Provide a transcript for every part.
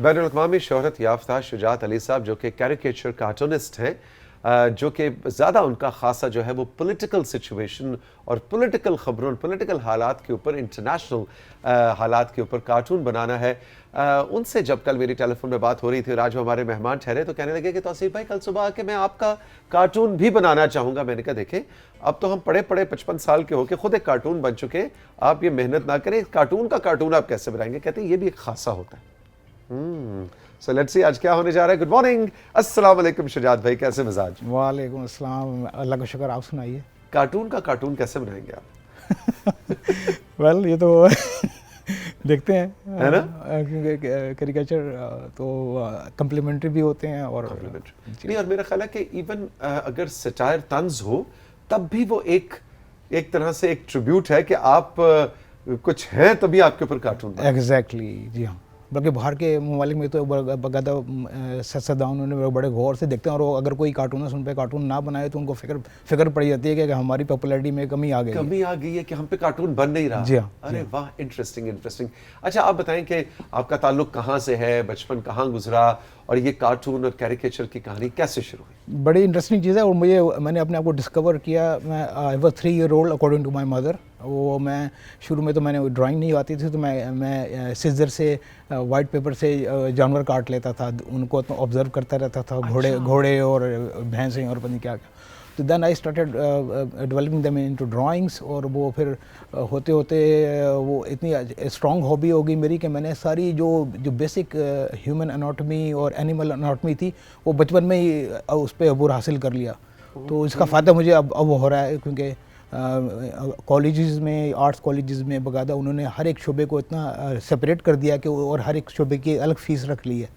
बैनुल-अक़वामी शोहरत याफ्ता शुजात अली साहब जो कि कैरिकेचर कार्टूनिस्ट हैं, जो कि ज़्यादा उनका खासा जो है वो पॉलिटिकल सिचुएशन और पॉलिटिकल ख़बरों, पॉलिटिकल हालात के ऊपर, इंटरनेशनल हालात के ऊपर कार्टून बनाना है। उनसे जब कल मेरी टेलीफोन में बात हो रही थी और आज वो हमारे मेहमान ठहरे तो कहने लगे कि तौसीफ भाई कल सुबह आके मैं आपका कार्टून भी बनाना चाहूँगा। मैंने कहा देखें अब तो हम पढ़े 55 साल के होके खुद एक कार्टून बन चुके, आप ये मेहनत ना करें, कार्टून का कार्टून आप कैसे बनाएंगे? कहते हैं ये भी एक खासा होता है। सो लेट्स सी आज क्या होने जा रहा है। गुड मॉर्निंग, अस्सलाम वालेकुम शुजात भाई, कैसे मिजाज? वालेकुम अस्सलाम, अल्लाह का शुक्र। आप सुनाइए। कार्टून का कार्टून कैसे बनाएंगे आप? वेल ये तो देखते हैं, है ना? क्योंकि कैरिकेचर तो कम्प्लीमेंट्री भी होते हैं और नहीं, और मेरा ख्याल है कि इवन अगर सटायर तंज हो तब भी वो एक तरह से एक ट्रिब्यूट है कि आप कुछ हैं तभी आपके ऊपर कार्टून। एग्जैक्टली, जी हाँ। बल्कि बाहर के ममालिक में तो बाकायदा सदा उन्होंने बड़े गौर से देखते हैं, और अगर कोई कार्टूनिस्ट उन पर कार्टून ना बनाए तो उनको फिक्र पड़ जाती है कि हमारी पॉपुलैरिटी में कमी आ गई है कि हम पे कार्टून बन नहीं रहा। जी हाँ। अरे वाह, इंटरेस्टिंग। अच्छा आप बताएं कि आपका ताल्लुक कहाँ से है, बचपन कहाँ गुजरा और ये कार्टून और कैरिकेचर की कहानी कैसे शुरू हुई? बड़ी इंटरेस्टिंग चीज़ है, और मैंने अपने आप को डिस्कवर किया। मैं I was 3 year old according to my mother. वो मैं शुरू में तो मैंने ड्राइंग नहीं आती थी, तो मैं सिजर से वाइट पेपर से जानवर काट लेता था, उनको तो ऑब्जर्व करता रहता था। घोड़े और भैंसें और पता नहीं क्या। तो then I started developing them into drawings, और वो फिर होते होते वो इतनी स्ट्रॉन्ग हॉबी हो गई मेरी कि मैंने सारी जो बेसिक ह्यूमन एनाटॉमी और एनिमल एनाटॉमी थी वो बचपन में ही उस पर अबूर हासिल कर लिया। तो इसका फ़ायदा मुझे अब हो रहा है, क्योंकि कॉलेजेस में, आर्ट्स कॉलेजेस में बाकायदा उन्होंने हर एक शोबे को इतना सेपरेट कर दिया कि और हर एक शोबे की अलग फ़ीस रख ली है।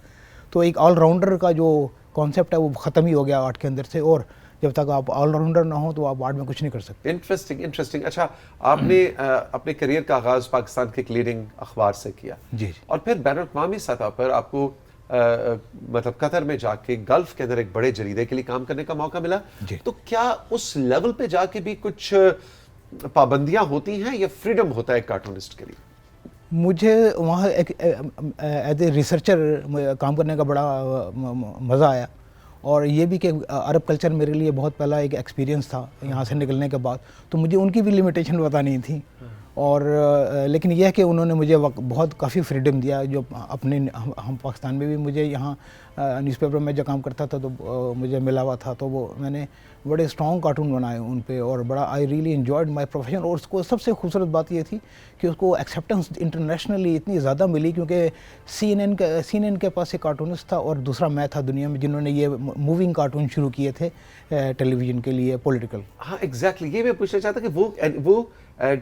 तो एक ऑलराउंडर का जो कॉन्सेप्ट है वो ख़त्म ही हो गया आर्ट के अंदर से, और जब तक आप ऑलराउंडर ना हो तो आप आर्ट में कुछ नहीं कर सकते। इंटरेस्टिंग। अच्छा, आपने अपने करियर का आगाज़ पाकिस्तान के एक लीडिंग अखबार से किया जी, और फिर बैनुल-अक़वामी सतह पर आपको मतलब कतर में जाके गल्फ के अंदर एक बड़े जरीदे के लिए काम करने का मौका मिला। तो क्या उस लेवल पे जाके भी कुछ पाबंदियां होती हैं या फ्रीडम होता है कार्टूनिस्ट के लिए? मुझे वहाँ एक एज ए रिसर्चर काम करने का बड़ा मज़ा आया, और ये भी कि अरब कल्चर मेरे लिए बहुत पहला एक एक्सपीरियंस था यहाँ से निकलने के बाद। तो मुझे उनकी भी लिमिटेशन पता नहीं थी, और लेकिन यह है कि उन्होंने मुझे बहुत काफ़ी फ्रीडम दिया। जो अपने हम पाकिस्तान में भी मुझे यहाँ न्यूज़पेपर में जब काम करता था तो मुझे मिला हुआ था, तो वो मैंने बड़े स्ट्रॉन्ग कार्टून बनाए उन पे, और बड़ा I really enjoyed my profession. और उसको सबसे खूबसूरत बात ये थी कि उसको एक्सेप्टेंस इंटरनेशनली इतनी ज़्यादा मिली, क्योंकि CNN के पास एक कार्टूनिस्ट था और दूसरा मैं था दुनिया में जिन्होंने ये मूविंग कार्टून शुरू किए थे टेलीविज़न के लिए, पॉलिटिकल। हाँ एग्जैक्टली, ये मैं पूछना चाहता कि वो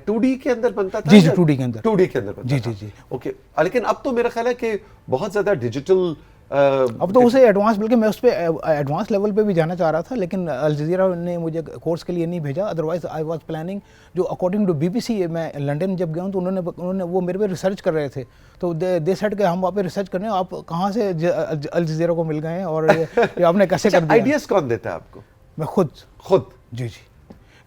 2D के अंदर बनता था? जी, 2D के अंदर बनता था। जी। ओके, लेकिन अब तो मेरा ख्याल है कि बहुत ज़्यादा डिजिटल अब तो उसे एडवांस, बल्कि मैं उस पर एडवांस लेवल पे भी जाना चाह रहा था, लेकिन अल जज़ीरा ने मुझे कोर्स के लिए नहीं भेजा। अदरवाइज आई वाज प्लानिंग, जो अकॉर्डिंग टू BBC, मैं लंदन जब गया हूँ तो उन्होंने वो मेरे पे रिसर्च कर रहे थे। तो दे सेड कि हम वहाँ पे रिसर्च कर रहे हैं, आप कहाँ से अल जज़ीरा को मिल गए हैं और ये आपने कैसे कर दिया? आइडियाज़ कौन देता है आपको? मैं खुद। जी।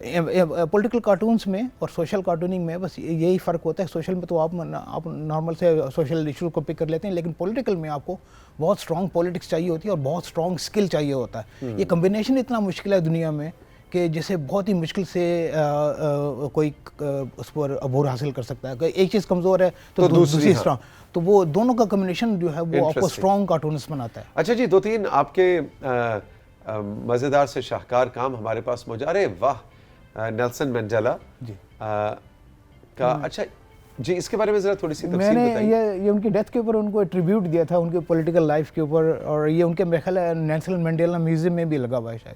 पॉलिटिकल कार्टून्स में और सोशल कार्टूनिंग में बस यही फ़र्क होता है। सोशल में तो आप नॉर्मल से सोशल इशू को पिक कर लेते हैं, लेकिन पॉलिटिकल में आपको बहुत स्ट्रॉन्ग पॉलिटिक्स चाहिए होती है और बहुत स्ट्रॉन्ग स्किल चाहिए होता है। ये कम्बिनेशन इतना मुश्किल है दुनिया में कि जिसे बहुत ही मुश्किल से कोई उस पर अबूर हासिल कर सकता है। एक चीज़ कमज़ोर है तो दूसरी स्ट्रॉन्ग, तो वो दोनों का कम्बिनेशन जो है वो आपको स्ट्रॉन्ग कार्टूनिस्ट बनाता है। अच्छा जी, 2-3 आपके मज़ेदार से शाहकार काम हमारे पास मौजूद। अरे वाह, नेल्सन मंडेला जी का। अच्छा जी, इसके बारे में ज़रा थोड़ी सी तफसील बताइए। मैंने ये उनकी डेथ के ऊपर उनको ट्रिब्यूट दिया था, उनके पॉलिटिकल लाइफ के ऊपर, और ये उनके मेरे ख्याल है नेल्सन मंडेला म्यूजियम में भी लगा हुआ है शायद,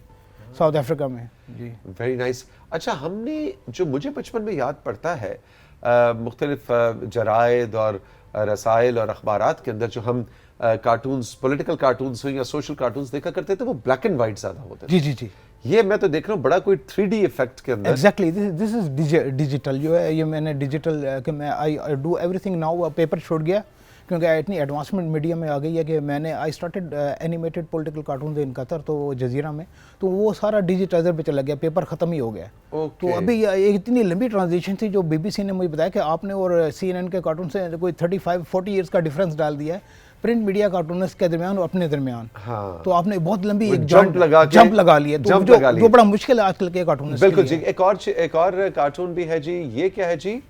साउथ अफ्रीका में। जी, वेरी नाइस। अच्छा, हमने जो मुझे बचपन में याद पड़ता है मुख्तलिफ जराइद और रसाइल और अखबारात के अंदर जो हम कार्टून्स, पॉलिटिकल कार्टून्स हो या सोशल कार्टून्स देखा करते थे, वो ब्लैक एंड वाइट ज़्यादा होते थे। जी। ये मैं तो देख रहा हूँ बड़ा कोई 3D इफेक्ट के अंदर। एग्जैक्टली, दिस इज डिजिटल जो है, ये मैंने डिजिटल कि मैं I do everything now. Paper छूट गया क्योंकि इतनी एडवांसमेंट मीडिया में आ गई है कि मैंने I started animated political cartoon in Qatar, तो जजीरा में, तो वो सारा डिजिटाइजर पे चला गया, पेपर ख़त्म ही हो गया। तो अभी ये इतनी लंबी ट्रांजिशन थी जो BBC ने मुझे बताया कि आपने और CNN के कार्टून से कोई 35-40 ईयर्स का डिफरेंस डाल दिया है। प्रिंट मीडिया कार्टूनिस्ट के दरमियान और अपने दरमियान। हाँ। तो आपने बहुत लंबी वो एक जंप लगा के- जंप लगा लिया, तो जंप जो लगा लिया। जो बड़ा मुश्किल है आजकल के कार्टूनिस्ट बिल्कुल के जी। लिए। एक और कार्टून भी है जी, ये क्या है जी?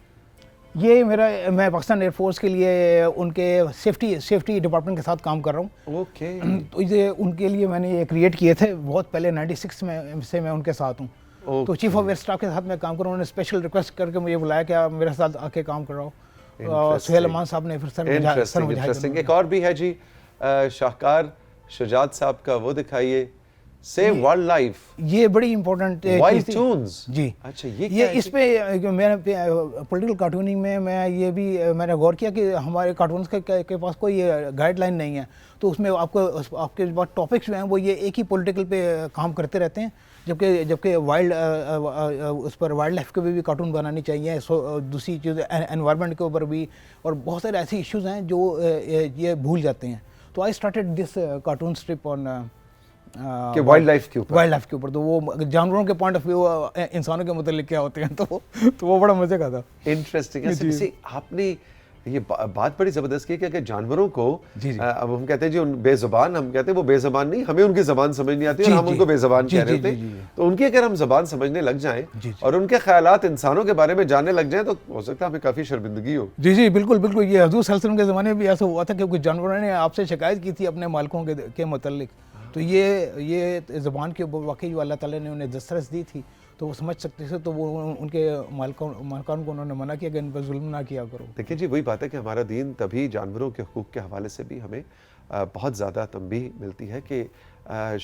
ये मैं पाकिस्तान एयरफोर्स के लिए उनके सेफ्टी डिपार्टमेंट के साथ काम कर रहा हूँ। ओके। तो ये उनके लिए मैंने ये क्रिएट किए थे बहुत पहले, 96 में से मैं उनके साथ हूँ। तो चीफ ऑफ एयर स्टाफ के साथ मैं काम कर रहा हूँ। उन्होंने स्पेशल रिक्वेस्ट करके मुझे बुलाया कि आप मेरे साथ आके काम कर रहा हूँ। सुहेल अमान साहब ने फिर इंटरेस्टिंग। एक और भी है जी, शाहकार शुजात साहब का, वो दिखाइए, सेव वाइल्ड लाइफ। ये बड़ी इंपॉर्टेंट वाइल्ड टून्स जी। अच्छा, ये ये इस पे मैंने पॉलिटिकल कार्टूनिंग में मैं ये भी मैंने गौर किया कि हमारे कार्टून्स के पास कोई गाइडलाइन नहीं है। तो उसमें आपके पास टॉपिक्स जो हैं वो ये एक ही पॉलिटिकल पे काम करते रहते हैं, जबकि उस पर वाइल्ड लाइफ के भी कार्टून बनानी चाहिए, दूसरी चीज़ एनवायरनमेंट के ऊपर भी, और बहुत सारे ऐसे इश्यूज हैं जो ये भूल जाते हैं। तो I started this cartoon strip on कि वाइल्ड लाइफ के ऊपर। तो वो जानवरों के पॉइंट ऑफ व्यू इंसानों के मतलब क्या होते हैं, तो वो बड़ा मजे का था। इंटरेस्टिंग है। आपने ये बात बड़ी जबरदस्त की कि जानवरों को अब हम कहते हैं जी बेजुबान, हम कहते हैं वो बेजुबान नहीं, हमें उनकी जबान समझ नहीं आती और हम उनको बेजुबान कह रहे होते हैं। तो उनकी अगर हम जबान समझने लग जाएं और उनके ख्यालात इंसानों के बारे में जानने लग जाएं, तो हो सकता है हमें काफी शर्मिंदगी हो। जी बिल्कुल बिल्कुल। ये हजूर सल्लल्लाहु अलैहि वसल्लम के ज़माने में भी ऐसा हुआ था कि कुछ जानवरों ने आपसे शिकायत की थी अपने मालिकों के मुतल्लिक। तो ये ज़बान के ऊपर वाकई जो अल्लाह ताला ने उन्हें दस्तरस दी थी, तो वो समझ सकते थे, तो वो उनके मालिकान को उन्होंने मना किया कि इन पर जुल्म ना किया करो। देखिए जी, वही बात है कि हमारा दीन तभी जानवरों के हुकूक के हवाले से भी हमें बहुत ज़्यादा तंबीह मिलती है कि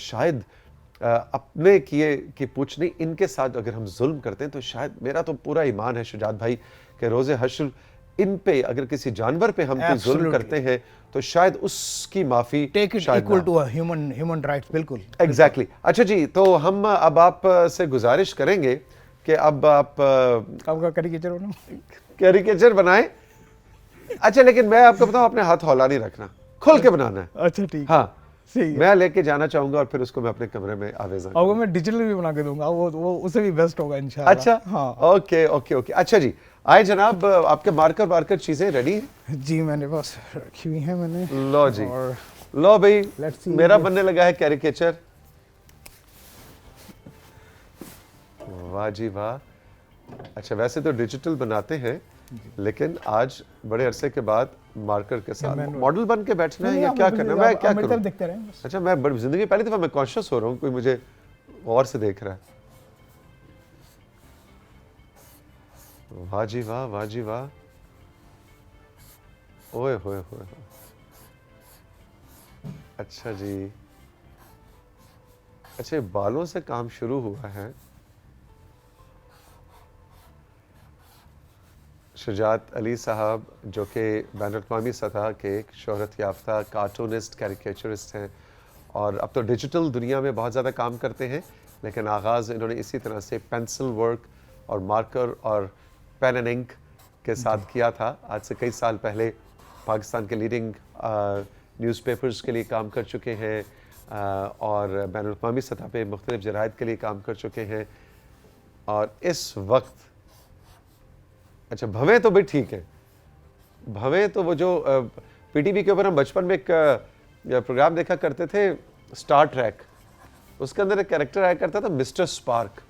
शायद अपने किए की पूछ नहीं, इनके साथ अगर हम जुल्म करते हैं, तो शायद, मेरा तो पूरा ईमान है शुजात भाई कि रोज़े हश्र इन पे अगर किसी जानवर पे हम कोई जुल्म करते हैं तो शायद उसकी माफ़ी take it equal to human rights. बिल्कुल एग्जैक्टली। अच्छा जी, तो हम अब आप से गुजारिश करेंगे कि अब आप आपका कैरिकेचर बनाएं। अच्छा, लेकिन मैं आपको बताऊं, अपने हाथ हौला नहीं रखना, खुल के बनाना है। अच्छा ठीक। हाँ, मैं लेके जाना चाहूंगा और फिर उसको मैं अपने कमरे में आवेज़ा और मैं डिजिटल भी बना के दूंगा, वो उससे भी बेस्ट होगा इंशाल्लाह। अच्छा हाँ, ओके। अच्छा जी, आए जनाब, आपके मार्कर चीजें रेडी हैं? जी मैंने बस रखी हुई हैं मैंने। लो जी, लो भाई, मेरा बनने लगा है कैरिकेचर। वाह जी वाह। अच्छा, वैसे तो डिजिटल बनाते हैं, लेकिन आज बड़े अरसे के बाद मार्कर के साथ मॉडल बन के बैठना है या क्या करना है? मैं क्या करूं? देखते रहें बस। अच्छा, मैं जिंदगी पहली दफा मैं कॉन्शियस हो रहा हूँ, कोई मुझे और से देख रहा है। वाह जी वाह, वाह जी वाह, ओए होए होए। अच्छा जी, अच्छा, बालों से काम शुरू हुआ है। शुजात अली साहब, जो कि बैनुल-अक़वामी सतह के एक शोहरत याफ्ता कार्टूनिस्ट, कैरिकेचरिस्ट हैं, और अब तो डिजिटल दुनिया में बहुत ज़्यादा काम करते हैं, लेकिन आगाज़ इन्होंने इसी तरह से पेंसिल वर्क और मार्कर और पेन एंड इंक के साथ किया था। आज से कई साल पहले पाकिस्तान के लीडिंग न्यूज़पेपर्स के लिए काम कर चुके हैं और बैनुल-अक़वामी सतह पे मुख्तलिफ जराइद के लिए काम कर चुके हैं। और इस वक्त, अच्छा, भवें तो भी ठीक है, भवें तो वो जो पीटीवी के ऊपर हम बचपन में एक प्रोग्राम देखा करते थे, स्टार ट्रैक, उसके अंदर एक कैरेक्टर आया करता था मिस्टर स्पार्क।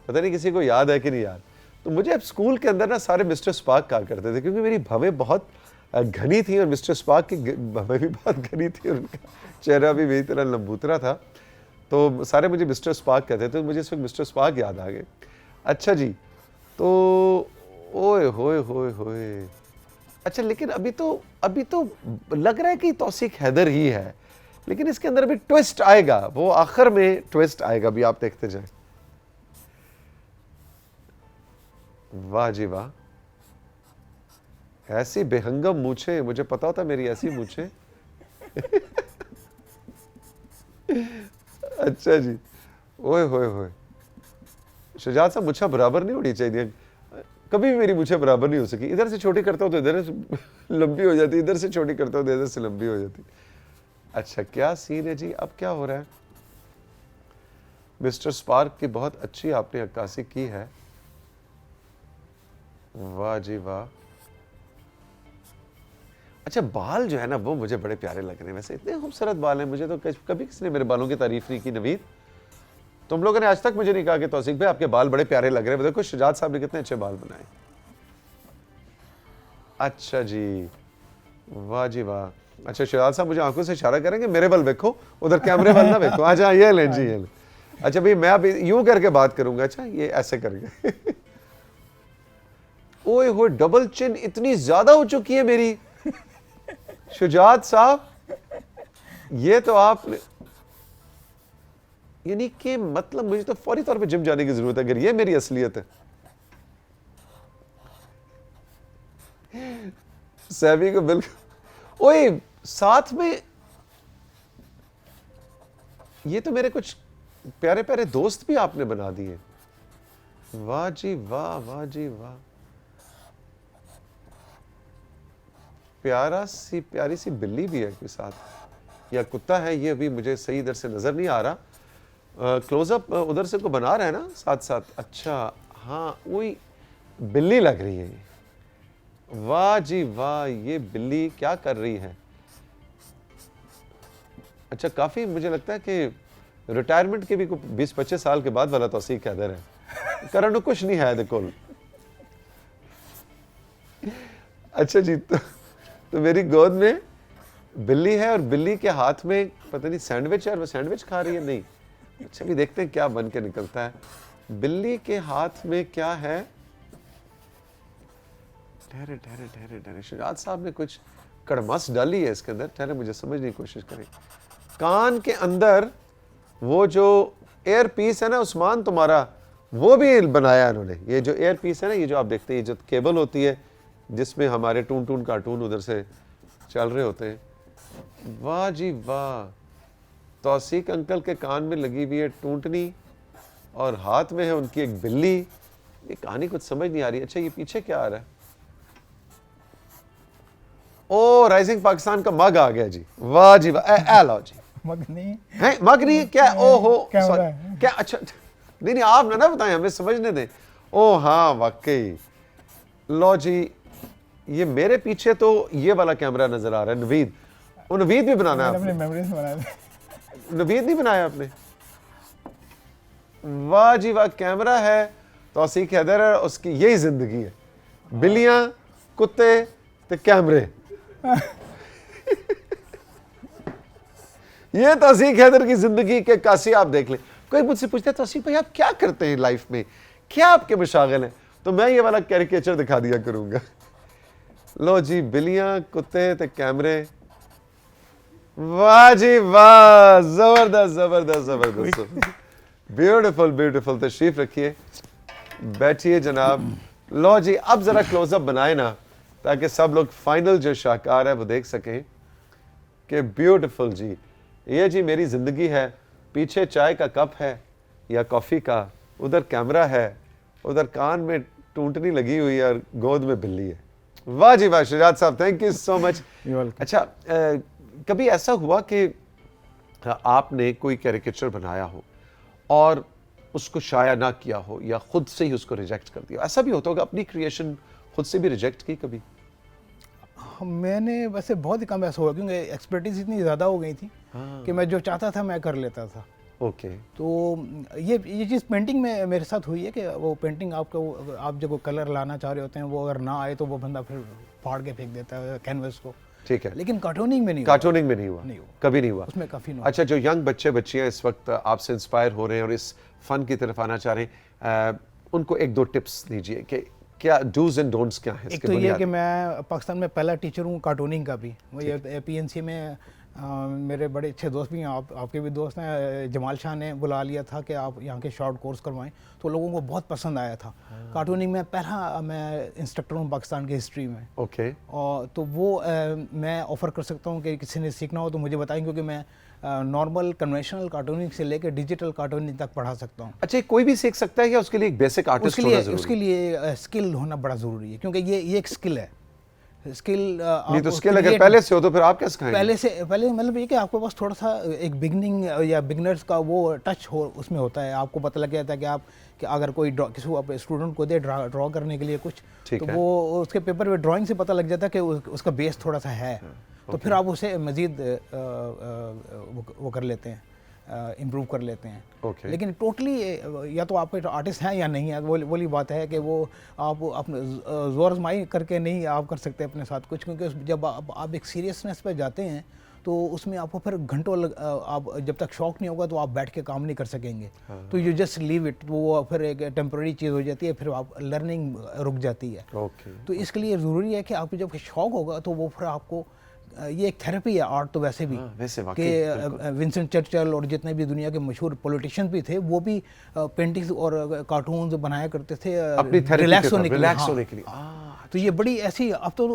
पता नहीं किसी को याद है कि नहीं याद। तो मुझे अब स्कूल के अंदर ना सारे मिस्टर स्पार्क कहा करते थे, क्योंकि मेरी भवें बहुत घनी थी और मिस्टर स्पार्क की भवें भी बहुत घनी थी और उनका चेहरा भी मेरी तरह लंबूतरा था, तो सारे मुझे मिस्टर स्पार्क कहते थे। तो मुझे इस वक्त मिस्टर स्पार्क याद आ गए। अच्छा जी, तो ओए होए होए होए। अच्छा, लेकिन अभी तो लग रहा है कि तौसीक हैदर ही है, लेकिन इसके अंदर अभी ट्विस्ट आएगा, वो आखिर में ट्विस्ट आएगा, अभी आप देखते जाएं। वाह जी वाह, ऐसी बेहंगम मूछे, मुझे पता होता मेरी ऐसी मूछे। अच्छा जी, ओए होए होए। शुजात साहब, मुझे बराबर नहीं होनी चाहिए, कभी भी मेरी मुझे बराबर नहीं हो सकी। इधर से छोटी करता हूँ तो इधर से लंबी हो जाती, इधर से छोटी करता हूँ तो इधर से लंबी हो जाती। अच्छा, क्या सीन है जी, अब क्या हो रहा है? मिस्टर स्पार्क की बहुत अच्छी आपने अक्कासी की है। वाह जी वाह। अच्छा, बाल जो है ना वो मुझे बड़े प्यारे लग रहे हैं, वैसे इतने खूबसूरत बाल हैं। मुझे तो कभी किसी ने मेरे बालों की तारीफ नहीं की। नवीद, तुम लोगों ने आज तक मुझे नहीं कहा कि तौसीक भाई आपके बाल बड़े प्यारे लग रहे हैं। देखो शुजात साहब ने कितने अच्छे बाल बनाए। अच्छा जी, वाह जी वाह। अच्छा शुजात साहब मुझे आंखों से इशारा करेंगे, मेरे बल देखो, उधर कैमरे वाल ना देखो। अच्छा ये लें जी, ये लें। अच्छा भाई मैं अभी यूं करके बात करूंगा। अच्छा ये ऐसे करके ओए हो, डबल चिन इतनी ज्यादा हो चुकी है मेरी। शुजात साहब ये तो आपने, यानी कि मतलब मुझे तो फौरी तौर पे जिम जाने की जरूरत है अगर ये मेरी असलियत है। सैमी को बिल्कुल। ओए साथ में ये तो मेरे कुछ प्यारे प्यारे दोस्त भी आपने बना दिए। वाह जी वाह, वाह जी वाह। प्यारी सी बिल्ली भी है कोई साथ, या कुत्ता है, ये अभी मुझे सही इधर से नजर नहीं आ रहा। क्लोजअप उधर से को बना रहा है ना साथ साथ। अच्छा हाँ, वही बिल्ली लग रही है ये। वाह जी वाह, ये बिल्ली क्या कर रही है। अच्छा काफी मुझे लगता है कि रिटायरमेंट के भी 20-25 साल के बाद वाला तौसीक हैदर है। करण कुछ नहीं है देखो। अच्छा जी, तो मेरी गोद में बिल्ली है और बिल्ली के हाथ में पता नहीं सैंडविच है और वो सैंडविच खा रही है। नहीं, अच्छा भी देखते हैं क्या बन के निकलता है। बिल्ली के हाथ में क्या है। ठहरे ठहरे ठहरे ठहरे, शुजात साहब ने कुछ कड़मस डाली है इसके अंदर। ठहरे मुझे समझने की कोशिश करें। कान के अंदर वो जो एयर पीस है ना उस्मान तुम्हारा, वो भी बनाया इन्होंने। ये जो एयर पीस है ना, ये जो आप देखते हैं, ये जो केबल होती है जिसमें हमारे टून टून कार्टून उधर से चल रहे होते हैं। वाह जी वाह, तौसीक अंकल के कान में लगी हुई है टूंटनी और हाथ में है उनकी एक बिल्ली। ये कहानी कुछ समझ नहीं आ रही। अच्छा ये पीछे क्या आ रहा है। ओ राइजिंग पाकिस्तान का मग आ गया जी। वाह जी वाह, ए लो जी। मग नहीं है, मग नहीं क्या। ओ हो कैमरा क्या। अच्छा नहीं नहीं, आप ना बताएं, हमें समझने दें। ओ हाँ वाकई। लो जी, ये मेरे पीछे तो ये वाला कैमरा नजर आ रहा है। नवीद, वो नवीद भी बनाना है अपने मेमोरीज बनाया। नवीद नहीं बनाया आपने। वाह जी वाह, कैमरा है तौसीक हैदर है, उसकी यही जिंदगी है। बिल्लियां, कुत्ते ते कैमरे। ये तौसीक हैदर की जिंदगी के कासी आप देख लें। कोई मुझसे पूछता है तौसीक भाई आप क्या करते हैं लाइफ में, क्या आपके मशागिल हैं, तो मैं ये वाला कैरिकेचर दिखा दिया करूंगा। लो जी, बिल्लियां, कुत्ते ते कैमरे। वाह जी वाह, जबरदस्त जबरदस्त जबरदस्त, ब्यूटीफुल ब्यूटीफुल। तशरीफ रखिए, बैठिए जनाब। लो जी, अब जरा क्लोजअप बनाए ना ताकि सब लोग फाइनल जो शाहकार है वो देख सकें कि ब्यूटीफुल जी। ये जी मेरी जिंदगी है। पीछे चाय का कप है या कॉफी का, उधर कैमरा है, उधर कान में टूंटनी लगी हुई है और गोद में बिल्ली है। वाह जी वाह शुजात साहब, थैंक यू सो मच। अच्छा कभी ऐसा हुआ कि आपने कोई कैरिकेचर बनाया हो और उसको शाया ना किया हो या खुद से ही उसको रिजेक्ट कर दिया, ऐसा भी होता होगा, अपनी क्रिएशन खुद से भी रिजेक्ट की कभी? मैंने वैसे बहुत ही कम ऐसा हुआ क्योंकि एक्सपर्टीज इतनी ज़्यादा हो गई थी कि मैं जो चाहता था मैं कर लेता था। ओके। तो ये चीज़ पेंटिंग में मेरे साथ हुई है कि वो पेंटिंग आपको, आप जब कलर लाना चाह रहे होते हैं वो अगर ना आए तो वो बंदा फिर फाड़ के फेंक देता है कैनवस को। ठीक है, लेकिन कार्टूनिंग में नहीं कार्टूनिंग में नहीं हुआ, कभी नहीं हुआ उसमें काफ़ी। अच्छा, जो यंग बच्चे बच्चियां इस वक्त आपसे इंस्पायर हो रहे हैं और इस फन की तरफ आना चाह रहे हैं, उनको एक दो टिप्स दीजिए कि क्या डूज एंड डोंट्स क्या है? एक तो ये कि मैं पाकिस्तान में पहला टीचर हूँ कार्टूनिंग का भी। वही PNC में मेरे बड़े अच्छे दोस्त भी हैं, आपके भी दोस्त हैं, जमाल शाह ने बुला लिया था कि आप यहाँ के शॉर्ट कोर्स करवाएं, तो लोगों को बहुत पसंद आया था। कार्टूनिंग में पहला मैं इंस्ट्रक्टर हूँ पाकिस्तान की हिस्ट्री में। ओके। और तो वो मैं ऑफ़र कर सकता हूँ कि किसी ने सीखना हो तो मुझे बताएं, क्योंकि मैं नॉर्मल कन्वेंशनल कार्टूनिंग से लेकर डिजिटल कार्टूनिंग तक पढ़ा सकता हूँ। अच्छा, कोई भी सीख सकता है या उसके लिए एक बेसिक आर्टिस्ट होना जरूरी है? उसके लिए स्किल होना बड़ा ज़रूरी है, क्योंकि ये एक स्किल है। स्किल नहीं तो स्किल अगर पहले से हो तो फिर आप कैसे सिखाएंगे? पहले मतलब ये कि आपके पास थोड़ा सा एक बिगनिंग या बिगनर्स का वो टच हो उसमें होता है, आपको पता लग जाता है कि आप कि अगर कोई किसी को आप स्टूडेंट को दे ड्रॉ करने के लिए कुछ, तो वो उसके पेपर में ड्राइंग से पता लग जाता है कि उसका बेस थोड़ा सा है, तो फिर आप उसे मज़ीद वो कर लेते हैं, इम्प्रूव कर लेते हैं। लेकिन टोटली या तो आप आर्टिस्ट हैं या नहीं है, वही बात है कि वो आप अपने जोर आजमाई करके नहीं आप कर सकते अपने साथ कुछ, क्योंकि जब आप एक सीरियसनेस पे जाते हैं तो उसमें आपको फिर घंटों आप जब तक शौक नहीं होगा तो आप बैठ के काम नहीं कर सकेंगे। तो यू जस्ट लीव इट, वो फिर एक टेम्प्रेरी चीज़ हो जाती है, फिर आप लर्निंग रुक जाती है। तो इसके लिए ज़रूरी है कि आपको जब शौक होगा तो वो फिर आपको ये एक थेरेपी है आर्ट तो वैसे भी, कि विंस्टन चर्चिल और जितने भी दुनिया के मशहूर पॉलिटिशियन भी थे वो भी पेंटिंग्स और कार्टून्स बनाया करते थे रिलैक्स होने के लिए। तो ये बड़ी ऐसी, अब तो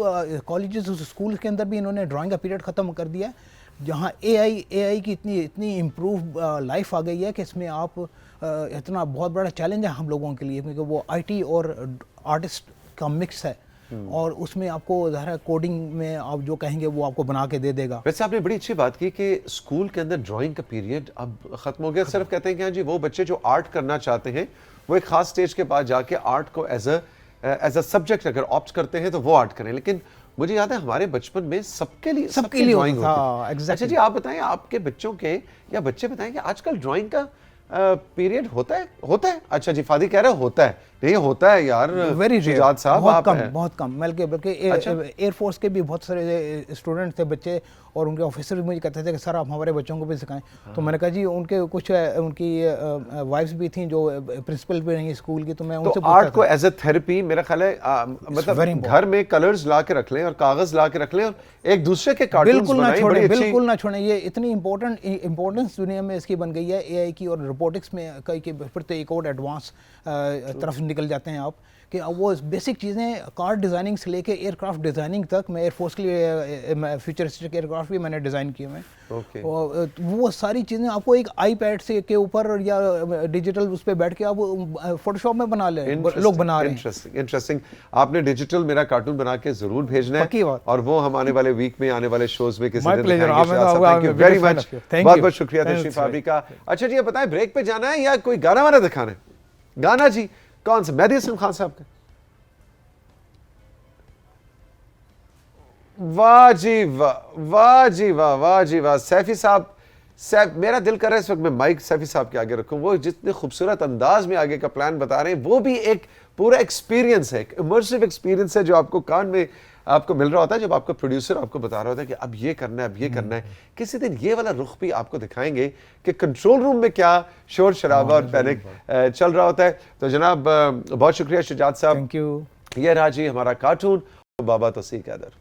कॉलेजेस स्कूल के अंदर भी इन्होंने ड्राइंग का पीरियड ख़त्म कर दिया, जहाँ एआई की इतनी इम्प्रूव लाइफ आ गई है कि इसमें आप इतना बहुत बड़ा चैलेंज है हम लोगों के लिए, क्योंकि वो आईटी और आर्टिस्ट का मिक्स है, और उसमें आपको ज़ाहिर है कोडिंग में आप जो कहेंगे वो आपको बना के दे देगा। वैसे आपने बड़ी अच्छी बात की कि स्कूल के अंदर ड्राइंग का पीरियड अब खत्म हो गया, सिर्फ कहते हैं कि हाँ जी वो बच्चे जो आर्ट करना चाहते हैं वो एक खास स्टेज के बाद जाके आर्ट को एज अ सब्जेक्ट अगर ऑप्ट करते हैं तो वो आर्ट करें। लेकिन मुझे याद है हमारे बचपन में सबके लिए ड्राइंग होती है। अच्छा जी आप बताएं आपके बच्चों के या बच्चे बताएं कि आजकल ड्राइंग का पीरियड होता है? अच्छा जी फादी कह रहे होता है, नहीं होता है यार, वेरी रेयर साहब, बहुत कम बल्कि एयरफोर्स के भी बहुत सारे स्टूडेंट थे बच्चे, और उनके ऑफिसर मुझे कहते थे कि सर आप हमारे बच्चों को भी सिखाएं। तो मैंने कहा जी उनके कुछ उनकी वाइफ्स भी थी जो प्रिंसिपल भी रही स्कूल की, तो मैं उनसे पूछता आर्ट को एज अ थेरेपी मेरा ख्याल है मतलब घर में कलर्स ला के रख लें और कागज ला के रख लें और एक दूसरे के कार्टून्स बनाएं, बिल्कुल ना छोड़ें। ये इतनी इंपॉर्टेंस दुनिया में इसकी बन गई है एआई की, और रोबोटिक्स में कई के फिर तो एक और एडवांस तरफ निकल जाते हैं आप, कि वो बेसिक चीज़ें कार डिज़ाइनिंग से लेके एयरक्राफ्ट डिज़ाइनिंग तक, मैं एयरफोर्स के लिए फ्यूचरिस्टिक एयरक्राफ्ट भी मैंने डिज़ाइन किए हैं। और वो सारी चीज़ें आपको एक आईपैड से के ऊपर या डिजिटल उस पर बैठ के आप फोटोशॉप में बना ले, लोग बना रहे हैं। इंटरेस्टिंग। आपने डिजिटल मेरा कार्टून बना के जरूर भेजना है, और वो हम आने वाले वीक में आने वाले शोज में किसी दिन दिखाएंगे। वेरी मच, बहुत बहुत शुक्रिया तशरीफ फाबरी का। अच्छा जी बताएं ब्रेक पे जाना है या कोई गाना वाना दिखाना है? गाना जी कौन सा? मेहदी हसन खान साहब का? वाह जी वाह, वाह जी वाह, वाह जी वाह। सैफी साहब, मेरा दिल कर रहा है इस वक्त मैं माइक सैफी साहब के आगे रखूं, वो जितने खूबसूरत अंदाज में आगे का प्लान बता रहे हैं, वो भी एक पूरा एक्सपीरियंस है, एक इमर्सिव एक्सपीरियंस है जो आपको कान में आपको मिल रहा होता है जब आपका प्रोड्यूसर आपको बता रहा होता है कि अब ये करना है, अब ये करना है। किसी दिन ये वाला रुख भी आपको दिखाएंगे कि कंट्रोल रूम में क्या शोर शराबा और पैनिक चल रहा होता है। तो जनाब बहुत शुक्रिया शुजात साहब, थैंक यू। ये रहा जी हमारा कार्टून बाबा तौसीक हैदर।